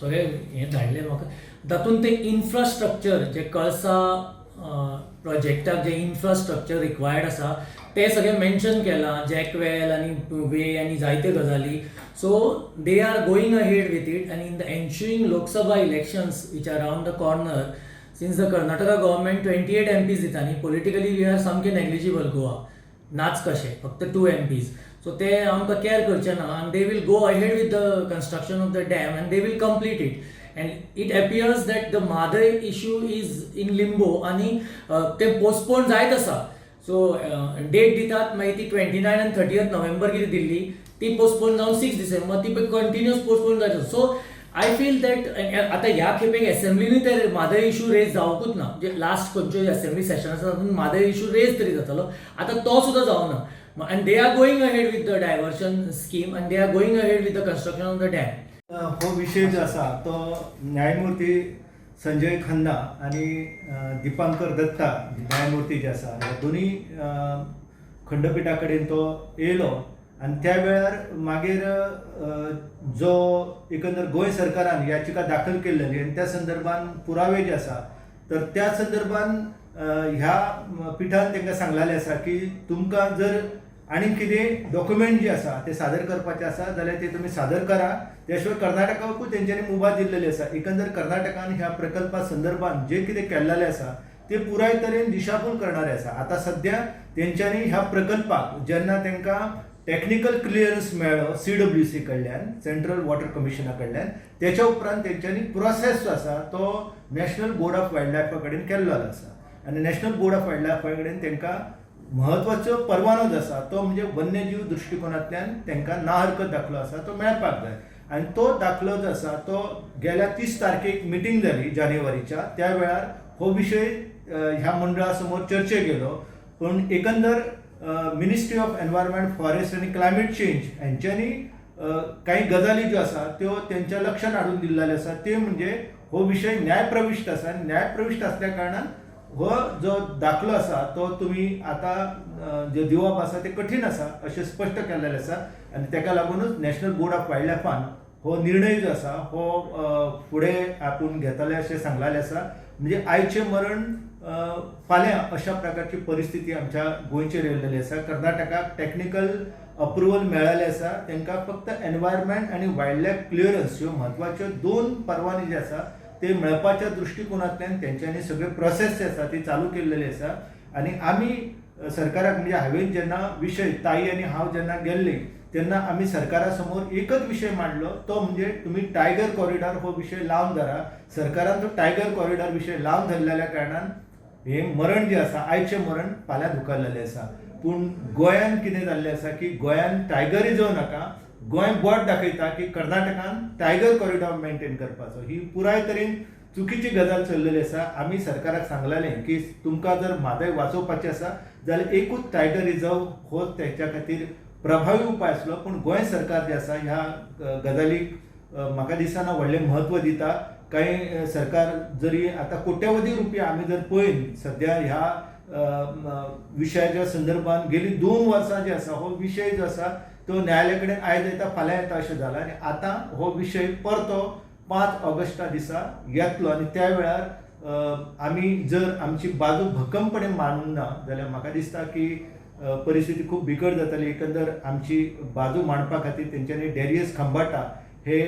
सगळे हें धाडलें म्हाका. तातूंत तें इन्फ्रास्ट्रक्चर जे कळसा प्रोजेक्टाक जे इन्फ्रास्ट्रक्चर रिक्वायर्ड आसा ते सगळें मेन्शन केलां, जॅकवेल आनी वे आनी जायत्यो गजाली. So they are going ahead with it आनी in the एन्शुईंग Lok Sabha elections which are round the corner, since the Karnataka government 28 MPs दिता न्ही, पॉलिटिकली वी आर सामके नेग्लिजिबल गोवा, नाच कशें, फक्त 2 MPs. सो ते आमकां केअर करचे ना आनी they will go ahead with the construction of the dam आनी they will complete it. And it appears that the Madai issue is in limbo आणि ते पोस्टपोन जायत आसा. सो डेट दितात मागीर ती 29 आनी 30 नोव्हेंबर कितें दिल्ली ती पोस्टपोन जावन 6 डिसेंबर ती कंटिन्युअस पोस्टपोन जायत आसा. सो आय फील दॅट आतां ह्या खेपेक एसेंब्लीनूय ते मादय इशू रेज जावंकूच ना. म्हणजे लास्ट खंयच्यो एसेंब्ली सेशन आसा तातूंत मादय इशू रेज तरी जातालो, आतां तो सुद्दां जावना. And they are going ahead with the diversion scheme and they are going ahead with the construction of the dam. हो विषय जो आसा तो न्यायमूर्ती संजय खन्ना आणि दिपांकर दत्ता न्यायमूर्ती जे आसा ह्या दोन्ही खंडपिठा कडेन तो येयलो आणि त्या वेळार मागीर जो एकंदर गोंय सरकारान याचिका दाखल केल्ली आणि त्या संदर्भान पुरावे जे आसा तर त्या संदर्भान ह्या पिठान तांकां सांगलेलें आसा की तुमकां जर आणि कितें डॉक्युमेंट जे आसा ते सादर करपाचे आसा जाल्यार ते तुमी सादर करा. त्या शिवाय कर्नाटकाकूय तेंच्यांनी मुभा दिल्लेली आसा. एकंदर कर्नाटकान ह्या प्रकल्पा संदर्भात जे कितें केल्लेलें आसा ते पुराय तरेन दिशाभूल करणारे आसा. आता सध्या तेंच्यांनी ह्या प्रकल्पाक जेन्ना तांकां टेक्निकल क्लियरन्स मेळ्ळो CWC कडल्यान, सेंट्रल वॉटर कमिशना कडल्यान, त्याच्या उपरांत तेंच्यांनी प्रोसेस जो आसा तो नॅशनल बोर्ड ऑफ वायल्ड लायफा कडेन केल्लो आसा आनी नॅशनल बोर्ड ऑफ वायल्ड लायफा कडेन तांकां महत्वाचो परवानो जो आसा तो म्हणजे वन्यजीव दृश्टिकोनांतल्यान तांकां ना हरकत दाखलो आसा तो मेळपाक जाय. आनी तो दाखलो जो आसा तो गेल्या 30 तारखेक मिटींग जाली जानेवारीच्या. त्या वेळार हो विशय ह्या मंडळा समोर चर्चेक गेलो. पूण एकंदर मिनिस्ट्री ऑफ एनवायरमेंट, फॉरेस्ट आनी क्लायमेट चेंज हांच्यांनी काही गजाली ज्यो आसा त्यो तेंच्या लक्षांत हाडून दिल्लेले आसा. ते म्हणजे हो विशय न्यायप्रविश्ट आसा. न्यायप्रविश्ट असल्या कारणान हो जो दाखलो आसा तो तुम्ही आता जे दिवप आसा ते कठीण आसा अशें स्पश्ट केल्लेलें आसा. आनी ताका लागूनच नॅशनल बोर्ड ऑफ वायल्ड लायफान हो निर्णय जो आसा हो फुडें आपूण घेतले अशें सांगलेलें आसा. म्हणजे आयचें मरण फाल्यां अशा प्रकारची परिस्थिती आमच्या गोंयचेर येयलेली आसा. कर्नाटकाक टेक्निकल अप्रुवल मेळ्ळेलें आसा. तांकां फक्त एनवायरमेंट आनी वायल्ड लायफ क्लियरन्स ह्यो म्हत्वाच्यो 2 परवाने जे आसा ते मेळपाच्या दृश्टिकोनांतल्यान तेंच्यांनी सगळे प्रोसेस जे आसा ती चालू केल्लेली आसा. आनी आमी सरकाराक म्हणजे हांवें जेन्ना विशय ताई आनी हांव जेन्ना गेल्ली तेन्ना आमी सरकारा समोर एकच विशय मांडलो, तो म्हणजे तुमी टायगर कॉरिडॉर हो विशय लावन धरा. सरकारान तो टायगर कॉरिडॉर विशय लावन धरलेल्या कारणान हें मरण जें आसा आयचें मरण फाल्यां धुकल्लेलें आसा. पूण गोंयान कितें जाल्लें आसा की गोंयान टायगरिजम नाका, गोंय बोट दाखयता की कर्नाटकान टायगर कॉरिडॉर मेंटेन करपाचो. ही पुराय तरेन चुकीची गजाल चल्लेली आसा. आमी सरकाराक सांगलेलें की तुमकां जर म्हादय वाचोवपाची आसा जाल्यार एकूच टायगर रिजर्व हो तेच्या खातीर प्रभावी उपाय आसलो. पूण गोंय सरकार जे आसा ह्या गजालीक म्हाका दिसना व्हडलें म्हत्व दिता. कांय सरकार जरी आतां कोट्यवधी रुपया आमी जर पळयन सद्या ह्या विशयाच्या संदर्भात गेली 2 वर्सां जी आसा हो विशय जो आसा तो न्यायालया कडेन आयज येता फाल्यां येता अशें जाला. आनी आतां हो विशय परतो 5 ऑगस्टा दिसा येतलो आनी त्या वेळार आमी जर आमची बाजू भक्कमपणे मांडूंक ना जाल्यार म्हाका दिसता की परिस्थिती खूब बिकट जातली. एकंदर आमची बाजू मांडपा खातीर तेंच्यांनी डेरियस खंबाटा हे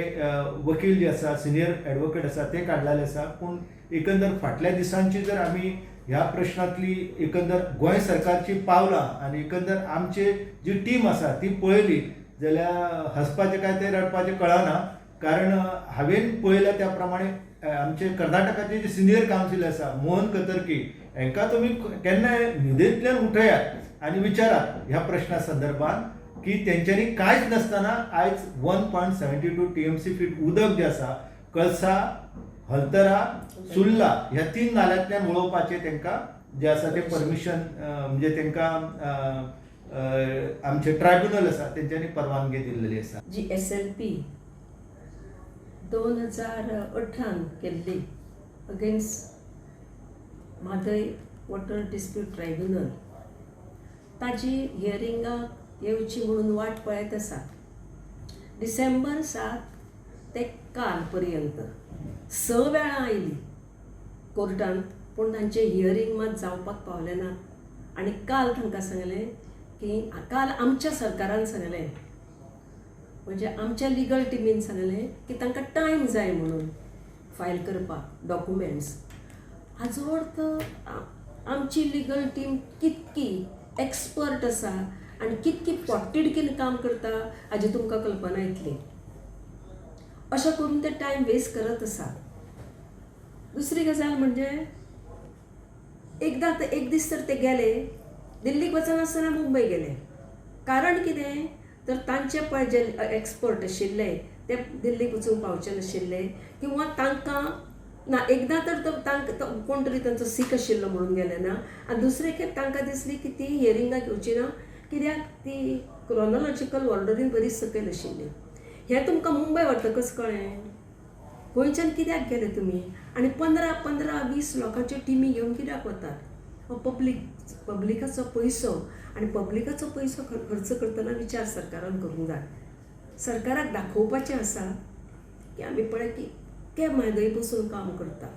वकील जे आसा, सिनियर एडवोकेट आसा ते काडलेले आसा. पूण एकंदर फाटल्या दिसांची जर आमी ह्या प्रश्नांतली एकंदर गोंय सरकारची पावलां आनी एकंदर आमची जी टीम आसा ती पळयली जाल्यार हसपाचें काय ते रडपाचें कळना. कारण हांवें पळयल्या त्या प्रमाणे आमचे कर्नाटकाचे जे सिनियर कावन्सील आसा मोहन कतरकी हांकां तुमी केन्नाय न्हिदेंतल्यान उठयात आनी विचारात ह्या प्रश्ना संदर्भात की तेंच्यांनी कांयच नासतना आयज 1.72 TMC फीट उदक जे आसा कळसा, हलतरा, सुर्ला ह्या 3 नाल्यांतल्यान वळोवपाचें तांकां जे आसा ते परमिशन म्हणजे तांकां आमचे ट्रायब्युनल आसा तेंच्यांनी परवानगी दिल्लेली आसा. जी SLP 2018 केल्ली against Mhadei water dispute tribunal ताजी हियरिंगाक येवची म्हणून वाट पळयत आसा. डिसेंबर 7 ते काल पर्यंत 6 वेळा आयली कोर्टांत, पूण तांचे हियरींग मात जावपाक पावलें ना. आनी काल तांकां सांगलें की काल आमच्या सरकारान सांगलें, म्हणजे आमच्या लिगल टिमीन सांगलें की तांकां टायम जाय म्हणून फायल करपाक डॉक्युमेंट्स. हाचो अर्थ आमची लिगल टीम कितकी एक्सपर्ट आसा आनी कितकी पोट्टिडकीन काम करता हाची तुमकां कल्पना येतली. अशें करून ते टायम वेस्ट करत आसा. दुसरी गजाल म्हणजे एक दीस तर ते गेले, दिल्लीक वचनासतना मुंबय गेले. कारण कितें तर तांचे पळय जे एक्सपर्ट आशिल्ले ते दिल्लीक वचूंक पावचे नाशिल्ले, किंवा तांकां ना एकदां तर तांकां कोण तरी तांचो सीख आशिल्लो म्हणून गेले ना, आनी दुसरे खेप तांकां दिसली की ती हियरिंगाक येवची ना, कित्याक ती क्रोनॉलॉजिकल ऑर्डरीन बरी सकयल आशिल्ली. हें तुमकां मुंबय वतकच कळ्ळें. गोंयच्यान कित्याक गेले तुमी आनी 15-20 लोकांच्यो टिमी घेवन कित्याक वतात? हो पब्लिकाचो पयसो, आनी पब्लिकाचो पयसो खर्च करतना विचार सरकारान करूंक जाय. सरकाराक दाखोवपाचें आसा की आमी पळय की ते म्हादय बसून काम करता.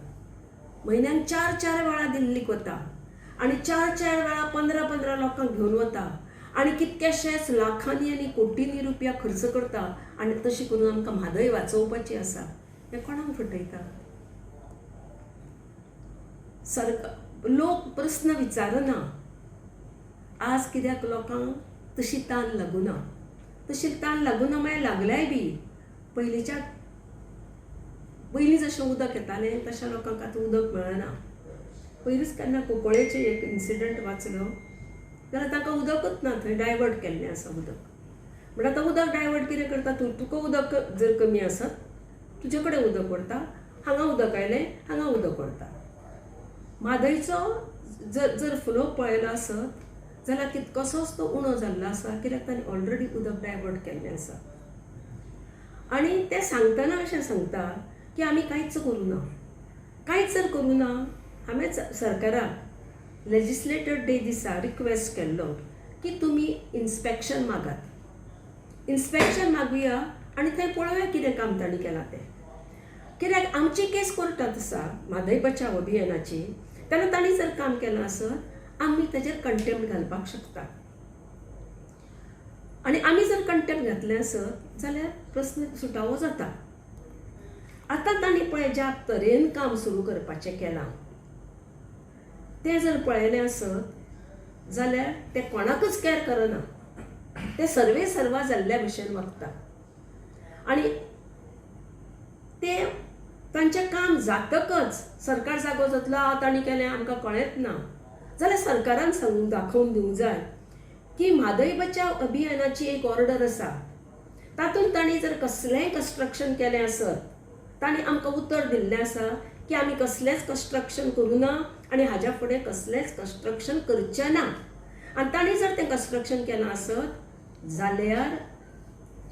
म्हयन्याक 4 वेळा दिल्लीक वता आनी 4 वेळा 15 लोकांक घेवन वता आनी कितकेशेच लाखांनी आनी कोटींनी रुपया खर्च करता, आनी तशी करून आमकां म्हादय वाचोवपाची आसा. हें कोणाक फटयता? लोक प्रस्न विचारना. आज कित्याक लोकांक तशी तान लागूना. तशी तान लागूना म्हळ्यार लागल्याय बी पयलीं जशें उदक येतालें तशें लोकांक आतां उदक मेळना. पयलींच केन्ना कुंकळ्ळेचें एक इन्सिडंट वाचलो जाल्यार तांकां उदकच ना, थंय डायवर्ट केल्लें आसा उदक. म्हणल्यार आतां उदक डायवर्ट कितें करता? तुका उदक जर कमी आसत तुजे कडेन उदक व्हरता, हांगा उदक आयलें हांगा उदक व्हरता. म्हादयचो जर फ्लो पळयलो आसत जाल्यार कितकोसोच तो उणो जाल्लो आसा, कित्याक तांणी ऑलरेडी उदक डायवर्ट केल्लें आसा. आनी ते सांगतना अशें सांगता की आमी कांयच करूना. कांयच जर करूना, हांवें सरकाराक लेजिस्लेटर डे दिसा रिक्वेस्ट केल्लो की तुमी इन्स्पेक्शन मागात. इन्स्पेक्शन मागुया आनी थंय पळोवया कितें काम तांणी केलां तें. कित्याक आमची केस कोर्टांत आसा म्हादय बचाव अभियानाची, तेन्ना तांणी जर काम केलां आसत आमी ताचेर कंटेम्प्ट घालपाक शकता. आनी आमी जर कंटेम्प्ट घातलें आसत जाल्यार प्रस्न सुटावो जाता. आतां तांणी पळय ज्या तरेन काम सुरू करपाचें केलां तें जर पळयलें आसत जाल्यार ते कोणाकच कॅर करना. ते सर्वे सर्वा जाल्ल्या भशेन वागता. आनी ते तांचें काम जातकच सरकार जागो जातलो तांणी केलें आमकां कळ्ळेंच ना जाल्यार सरकारान सांगून दाखोवन दिवंक जाय की म्हादय बचाव अभियानाची एक ऑर्डर आसा, तातूंत तांणी जर कसलेंय कंस्ट्रक्शन केलें आसत तांणी आमकां उतर दिल्लें आसा की आमी कसलेंच कंस्ट्रक्शन करूना आनी हाज्या फुडें कसलेंच कंस्ट्रक्शन करचें ना. आनी तांणी जर तें कंस्ट्रक्शन केलां आसत जाल्यार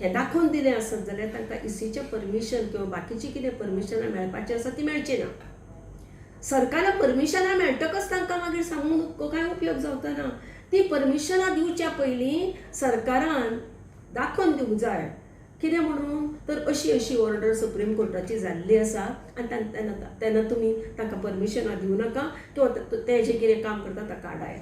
हें दाखोवन दिलें आसत जाल्यार तांकां इसीचें परमिशन किंवा बाकीचीं कितें परमिशनां मेळपाचीं आसा तीं मेळचीं ना. सरकाराक परमिशनां मेळटकच तांकां मागीर सांगून कांय उपयोग जावचो ना. ती परमिशनां दिवच्या पयलीं सरकारान दाखोवन दिवंक जाय. कितें म्हणून तर अशी ऑर्डर सुप्रीम कोर्टाची जाल्ली आसा आनी तेन्ना तुमी तांकां परमिशनां दिवं नाका किंवा ते जें कितें काम करता ताका आडाय.